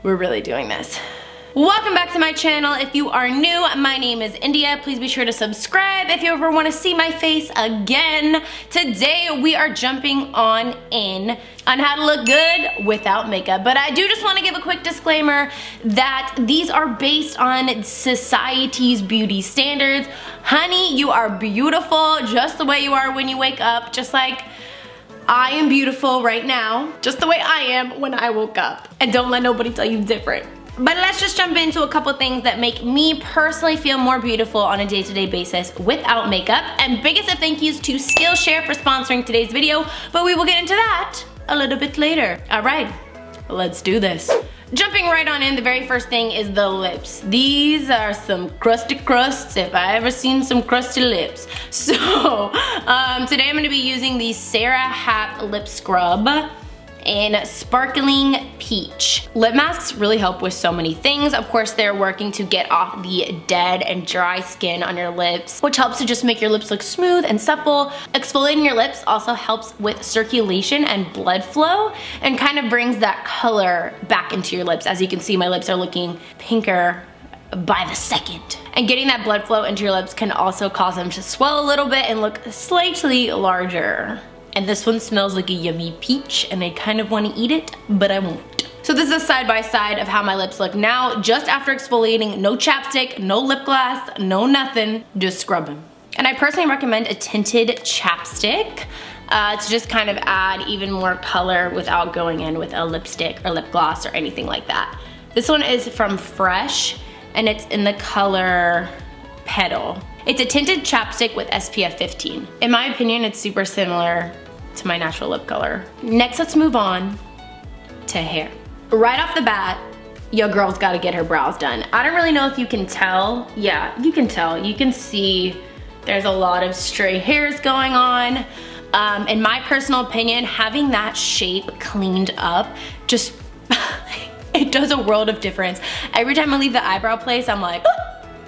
We're really doing this. Welcome back to my channel. If you are new, my name is India. Please be sure to subscribe if you ever want to see my face again. Today we are jumping on how to look good without makeup. But I do just want to give a quick disclaimer that these are based on society's beauty standards. Honey, you are beautiful just the way you are when you wake up, just like I am beautiful right now, just the way I am when I woke up. And don't let nobody tell you different. But let's just jump into a couple things that make me personally feel more beautiful on a day-to-day basis without makeup. And biggest of thank yous to Skillshare for sponsoring today's video, but we will get into that a little bit later. All right, let's do this. Jumping right on in, the very first thing is the lips. These are some crusty crusts, if I ever seen some crusty lips. So, today I'm gonna be using the Sarah Hat Lip Scrub in Sparkling Peach. Lip masks really help with so many things. Of course, they're working to get off the dead and dry skin on your lips, which helps to just make your lips look smooth and supple. Exfoliating your lips also helps with circulation and blood flow and kind of brings that color back into your lips. As you can see, my lips are looking pinker by the second. And getting that blood flow into your lips can also cause them to swell a little bit and look slightly larger. And this one smells like a yummy peach and I kind of want to eat it, but I won't. So this is a side by side of how my lips look now, just after exfoliating. No chapstick, no lip gloss, no nothing, just scrubbing. And I personally recommend a tinted chapstick to just kind of add even more color without going in with a lipstick or lip gloss or anything like that. This one is from Fresh and it's in the color Petal. It's a tinted chapstick with SPF 15. In my opinion, it's super similar to my natural lip color. Next, let's move on to hair. Right off the bat, your girl's gotta get her brows done. I don't really know if you can tell. Yeah, you can tell. You can see there's a lot of stray hairs going on. In my personal opinion, having that shape cleaned up just, it does a world of difference. Every time I leave the eyebrow place, I'm like,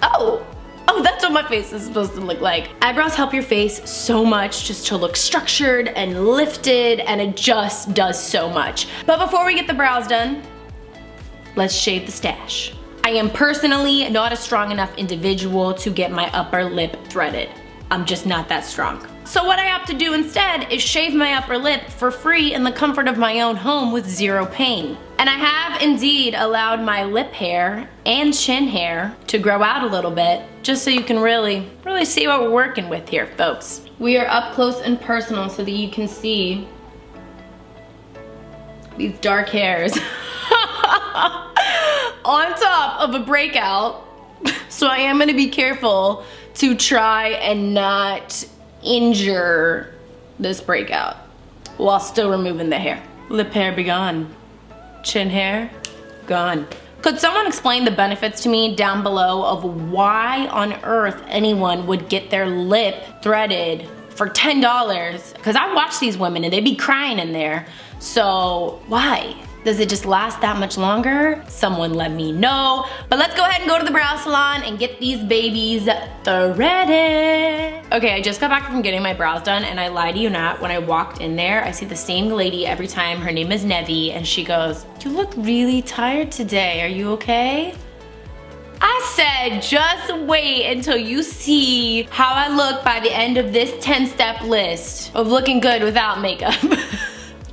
oh, that's what my face is supposed to look like. Eyebrows help your face so much just to look structured and lifted, and it just does so much. But before we get the brows done, let's shave the stash. I am personally not a strong enough individual to get my upper lip threaded. I'm just not that strong. So what I have to do instead is shave my upper lip for free in the comfort of my own home with zero pain. And I have indeed allowed my lip hair and chin hair to grow out a little bit, just so you can really see what we're working with here, folks. We are up close and personal so that you can see these dark hairs on top of a breakout. So I am gonna be careful to try and not injure this breakout while still removing the hair. Lip hair be gone. Chin hair, gone. Could someone explain the benefits to me down below of why on earth anyone would get their lip threaded for $10? Because I watch these women and they be crying in there. So why? Does it just last that much longer? Someone let me know. But let's go ahead and go to the brow salon and get these babies threaded. Okay, I just got back from getting my brows done and I lie to you not, when I walked in there, I see the same lady every time. Her name is Nevi and she goes, "You look really tired today. Are you okay?" I said, just wait until you see how I look by the end of this 10-step list of looking good without makeup.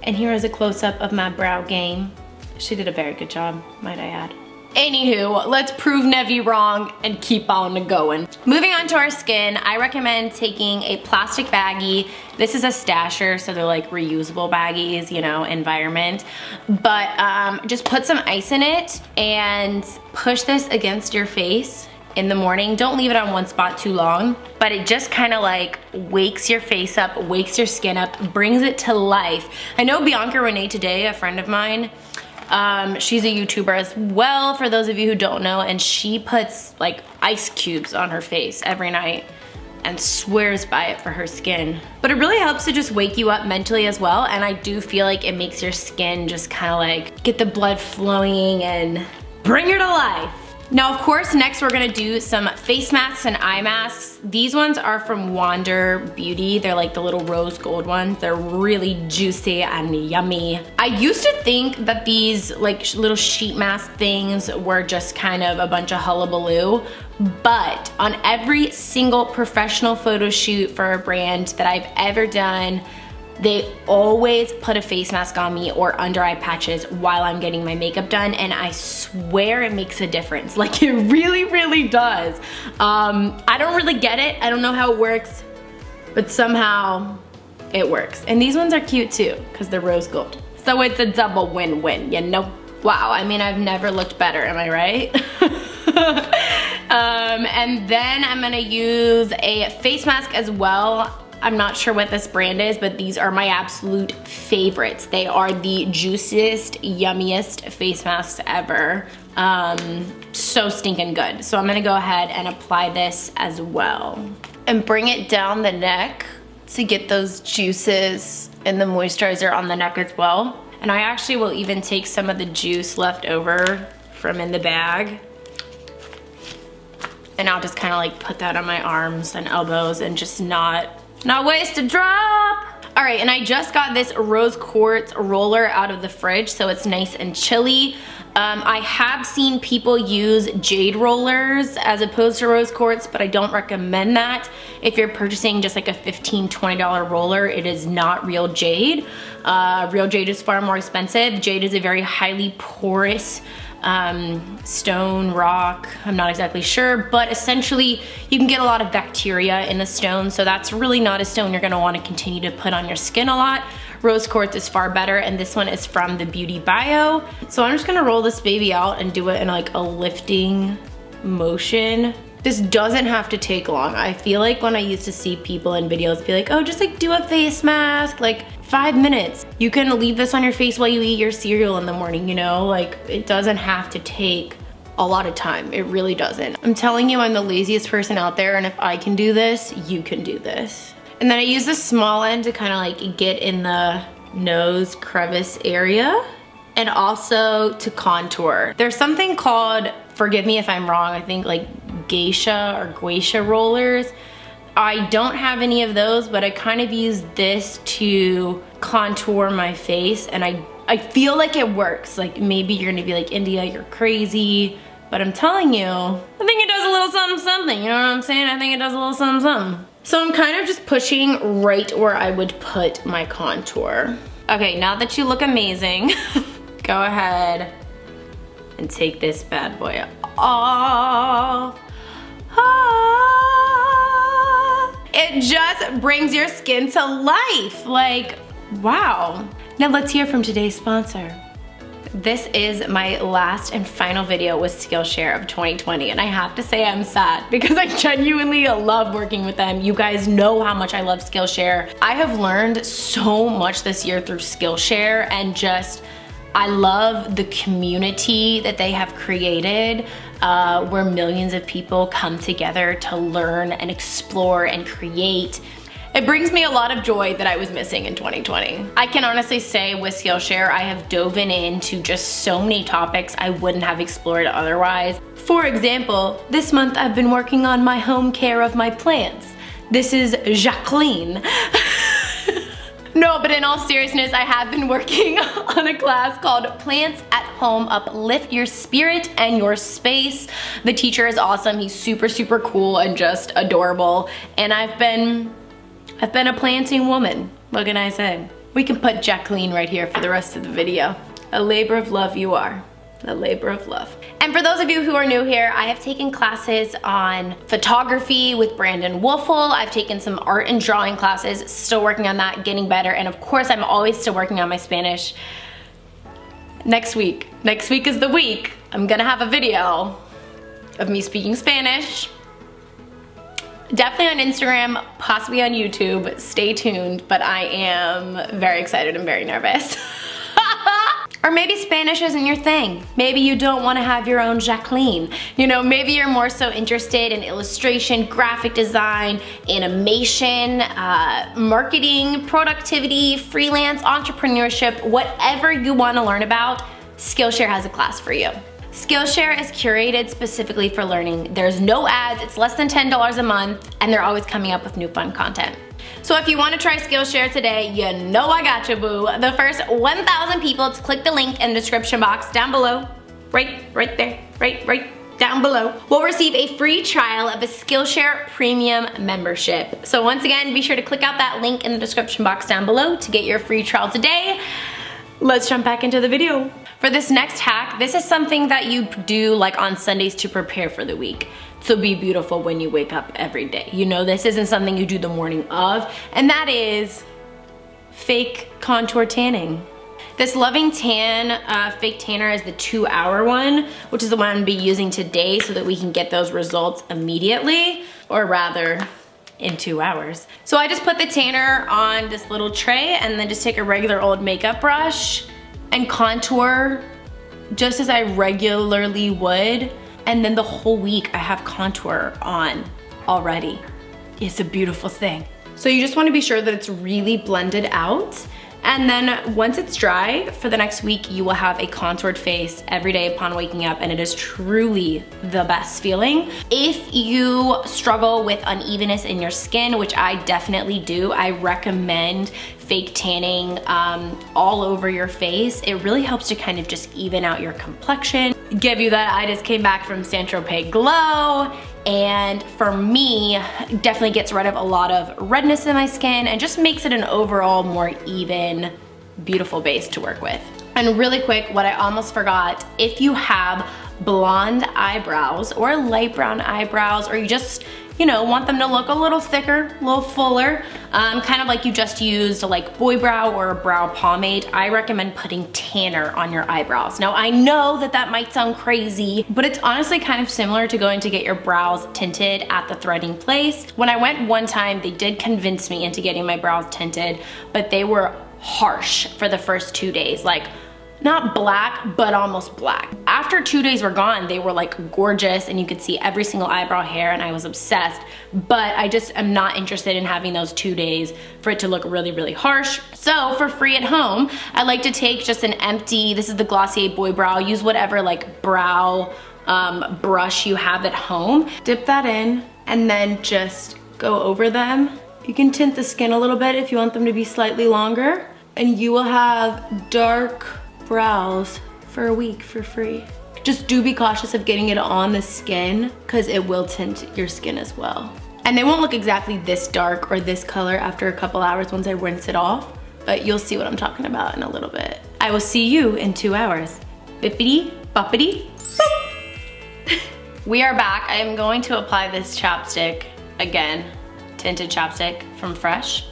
And here is a close-up of my brow game. She did a very good job, might I add. Anywho, let's prove Nevi wrong and keep on going. Moving on to our skin, I recommend taking a plastic baggie. This is a stasher, so they're like reusable baggies, you know, environment. But just put some ice in it and push this against your face in the morning. Don't leave it on one spot too long, but it just kind of like wakes your face up, wakes your skin up, brings it to life. I know Bianca Renee today, a friend of mine, she's a YouTuber as well, for those of you who don't know, and she puts like ice cubes on her face every night and swears by it for her skin. But it really helps to just wake you up mentally as well, and I do feel like it makes your skin just kind of like get the blood flowing and bring her to life. Now, of course, next we're gonna do some face masks and eye masks. These ones are from Wander Beauty. They're like the little rose gold ones. They're really juicy and yummy. I used to think that these like little sheet mask things were just kind of a bunch of hullabaloo, but on every single professional photo shoot for a brand that I've ever done, they always put a face mask on me or under eye patches while I'm getting my makeup done, and I swear it makes a difference. Like, it really, really does. I don't really get it. I don't know how it works, but somehow it works. And these ones are cute too, because they're rose gold. So it's a double win-win, you know? Wow, I mean, I've never looked better, am I right? And then I'm gonna use a face mask as well. I'm not sure what this brand is, but these are my absolute favorites. They are the juiciest, yummiest face masks ever. So stinking good. So I'm gonna go ahead and apply this as well. And bring it down the neck to get those juices and the moisturizer on the neck as well. And I actually will even take some of the juice left over from in the bag, and I'll just kind of like put that on my arms and elbows and just not waste a drop. All right, and I just got this rose quartz roller out of the fridge, so it's nice and chilly. I have seen people use jade rollers as opposed to rose quartz, but I don't recommend that. If you're purchasing just like a $15, $20 roller, it is not real jade. Real jade is far more expensive. Jade is a very highly porous stone, rock, I'm not exactly sure, but essentially you can get a lot of bacteria in a stone, so that's really not a stone you're gonna wanna continue to put on your skin a lot. Rose quartz is far better, and this one is from the Beauty Bio. So I'm just gonna roll this baby out and do it in like a lifting motion. This doesn't have to take long. I feel like when I used to see people in videos be like, oh, just like do a face mask, like 5 minutes. You can leave this on your face while you eat your cereal in the morning, you know? Like, it doesn't have to take a lot of time. It really doesn't. I'm telling you, I'm the laziest person out there, and if I can do this, you can do this. And then I use the small end to kind of like get in the nose crevice area, and also to contour. There's something called, forgive me if I'm wrong, I think like geisha or geisha rollers. I don't have any of those, but I kind of use this to contour my face, and I feel like it works. Like, maybe you're gonna be like, India, you're crazy, but I'm telling you, I think it does a little something something, you know what I'm saying? I think it does a little something something. So I'm kind of just pushing right where I would put my contour. Okay, now that you look amazing, go ahead and take this bad boy off. It just brings your skin to life. Like, wow. Now let's hear from today's sponsor. This is my last and final video with Skillshare of 2020, and I have to say I'm sad because I genuinely love working with them. You guys know how much I love Skillshare. I have learned so much this year through Skillshare, and just, I love the community that they have created, where millions of people come together to learn and explore and create. It brings me a lot of joy that I was missing in 2020. I can honestly say with Skillshare, I have dove into just so many topics I wouldn't have explored otherwise. For example, this month I've been working on my home care of my plants. This is Jacqueline. No, but in all seriousness, I have been working on a class called Plants at Home Uplift Your Spirit and Your Space. The teacher is awesome. He's super, super cool and just adorable. And I've been a planting woman. What can I say? We can put Jacqueline right here for the rest of the video. A labor of love you are. A labor of love. And for those of you who are new here, I have taken classes on photography with Brandon Wolfel. I've taken some art and drawing classes, still working on that, getting better. And of course, I'm always still working on my Spanish. Next week is the week. I'm gonna have a video of me speaking Spanish. Definitely on Instagram, possibly on YouTube. Stay tuned, but I am very excited and very nervous. Or maybe Spanish isn't your thing. Maybe you don't want to have your own Jacqueline. You know, maybe you're more so interested in illustration, graphic design, animation, marketing, productivity, freelance, entrepreneurship, whatever you want to learn about, Skillshare has a class for you. Skillshare is curated specifically for learning. There's no ads, it's less than $10 a month, and they're always coming up with new fun content. So if you want to try Skillshare today, you know I got you, boo. The first 1,000 people to click the link in the description box down below, right there, right down below, will receive a free trial of a Skillshare premium membership. So once again, be sure to click out that link in the description box down below to get your free trial today. Let's jump back into the video. For this next hack, this is something that you do like on Sundays to prepare for the week. So be beautiful when you wake up every day. You know, this isn't something you do the morning of, and that is fake contour tanning. This Loving Tan fake tanner is the 2-hour one, which is the one I'm gonna be using today so that we can get those results immediately, or rather, in 2 hours. So I just put the tanner on this little tray and then just take a regular old makeup brush and contour just as I regularly would. And then the whole week I have contour on already. It's a beautiful thing. So you just wanna be sure that it's really blended out. And then once it's dry, for the next week, you will have a contoured face every day upon waking up, and it is truly the best feeling. If you struggle with unevenness in your skin, which I definitely do, I recommend fake tanning all over your face. It really helps to kind of just even out your complexion, give you that I just came back from Saint-Tropez glow, and for me, definitely gets rid of a lot of redness in my skin and just makes it an overall more even, beautiful base to work with. And really quick, what I almost forgot, if you have blonde eyebrows or light brown eyebrows, or you just, you know, want them to look a little thicker, a little fuller, kind of like you just used like boy brow or a brow pomade, I recommend putting tanner on your eyebrows. Now I know that that might sound crazy, but it's honestly kind of similar to going to get your brows tinted at the threading place. When I went one time, they did convince me into getting my brows tinted, but they were harsh for the first 2 days. Like, not black, but almost black. After 2 days were gone, they were like gorgeous and you could see every single eyebrow hair and I was obsessed, but I just am not interested in having those 2 days for it to look really, really harsh. So for free at home, I like to take just an empty, this is the Glossier Boy Brow, use whatever like brow brush you have at home, dip that in and then just go over them. You can tint the skin a little bit if you want them to be slightly longer, and you will have dark brows for a week for free. Just do be cautious of getting it on the skin because it will tint your skin as well. And they won't look exactly this dark or this color after a couple hours once I rinse it off, but you'll see what I'm talking about in a little bit. I will see you in 2 hours. Bippity, boppity, boop. We are back. I am going to apply this chapstick again, tinted chapstick from Fresh,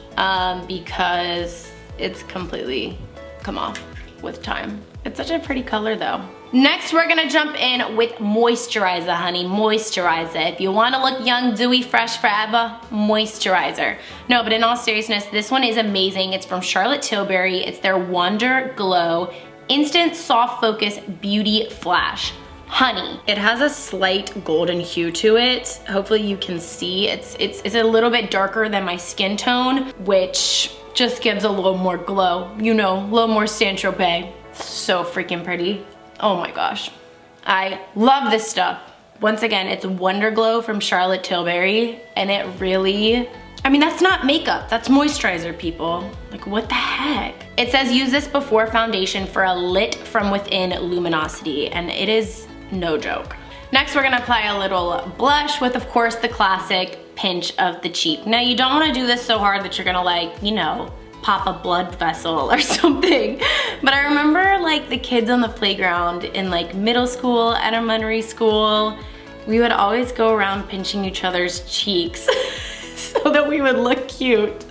because it's completely come off with time. It's such a pretty color though. Next, we're gonna jump in with moisturizer, honey, moisturizer. If you wanna look young, dewy, fresh forever, moisturizer. No, but in all seriousness, this one is amazing. It's from Charlotte Tilbury. It's their Wonder Glow Instant Soft Focus Beauty Flash. Honey, it has a slight golden hue to it. Hopefully you can see. It's a little bit darker than my skin tone, which just gives a little more glow, you know, a little more Saint-Tropez. So freaking pretty. Oh my gosh. I love this stuff. Once again, it's Wonder Glow from Charlotte Tilbury, and it really, I mean, that's not makeup, that's moisturizer, people. Like, what the heck? It says use this before foundation for a lit from within luminosity, and it is no joke. Next, we're gonna apply a little blush with, of course, the classic pinch of the cheek. Now, you don't wanna do this so hard that you're gonna, like, you know, pop a blood vessel or something. But I remember like the kids on the playground in like middle school, elementary school, we would always go around pinching each other's cheeks so that we would look cute.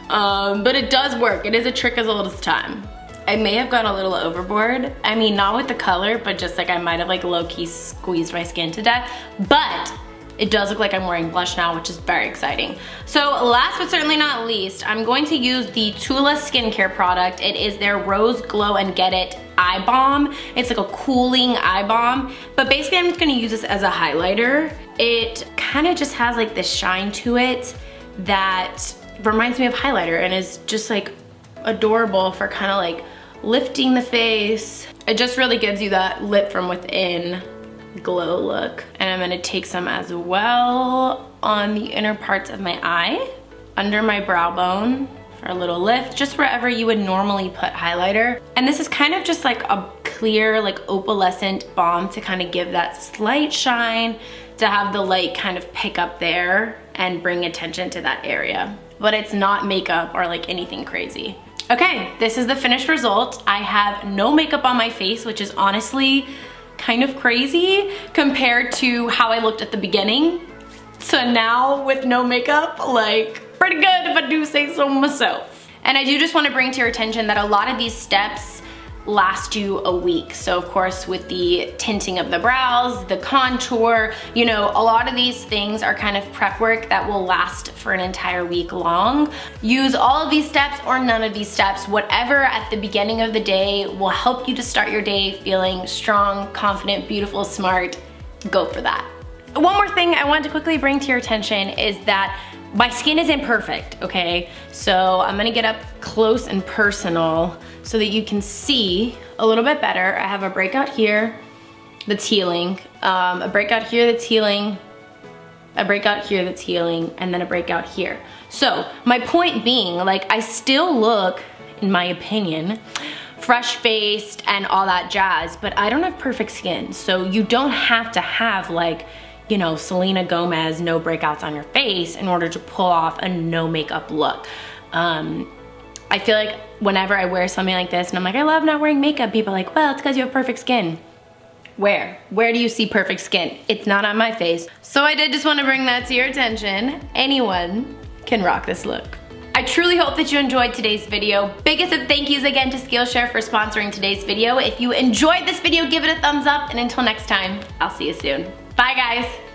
But it does work. It is a trick as old as time. I may have gone a little overboard. I mean, not with the color, but just like I might have like low-key squeezed my skin to death. But it does look like I'm wearing blush now, which is very exciting. So last but certainly not least, I'm going to use the Tula skincare product. It is their Rose Glow and Get It Eye Balm. It's like a cooling eye balm, but basically I'm just gonna use this as a highlighter. It kind of just has like this shine to it that reminds me of highlighter and is just like adorable for kind of like lifting the face. It just really gives you that lit from within glow look. And I'm gonna take some as well on the inner parts of my eye, under my brow bone for a little lift, just wherever you would normally put highlighter. And this is kind of just like a clear, like opalescent balm to kind of give that slight shine, to have the light kind of pick up there and bring attention to that area. But it's not makeup or like anything crazy. Okay, this is the finished result. I have no makeup on my face, which is honestly kind of crazy compared to how I looked at the beginning. So now with no makeup, like pretty good if I do say so myself. And I do just want to bring to your attention that a lot of these steps last you a week. So of course with the tinting of the brows, the contour, you know, a lot of these things are kind of prep work that will last for an entire week long. Use all of these steps or none of these steps, whatever at the beginning of the day will help you to start your day feeling strong, confident, beautiful, smart. Go for that. One more thing I wanted to quickly bring to your attention is that my skin isn't perfect, okay? So I'm gonna get up close and personal so that you can see a little bit better. I have a breakout here that's healing, a breakout here that's healing, a breakout here that's healing, and then a breakout here. So my point being, like, I still look, in my opinion, fresh-faced and all that jazz, but I don't have perfect skin. So you don't have to have like, you know, Selena Gomez, no breakouts on your face in order to pull off a no makeup look. I feel like whenever I wear something like this and I'm like, I love not wearing makeup, people are like, well, it's because you have perfect skin. Where? Where do you see perfect skin? It's not on my face. So I did just want to bring that to your attention. Anyone can rock this look. I truly hope that you enjoyed today's video. Biggest of thank yous again to Skillshare for sponsoring today's video. If you enjoyed this video, give it a thumbs up, and until next time, I'll see you soon. Bye guys.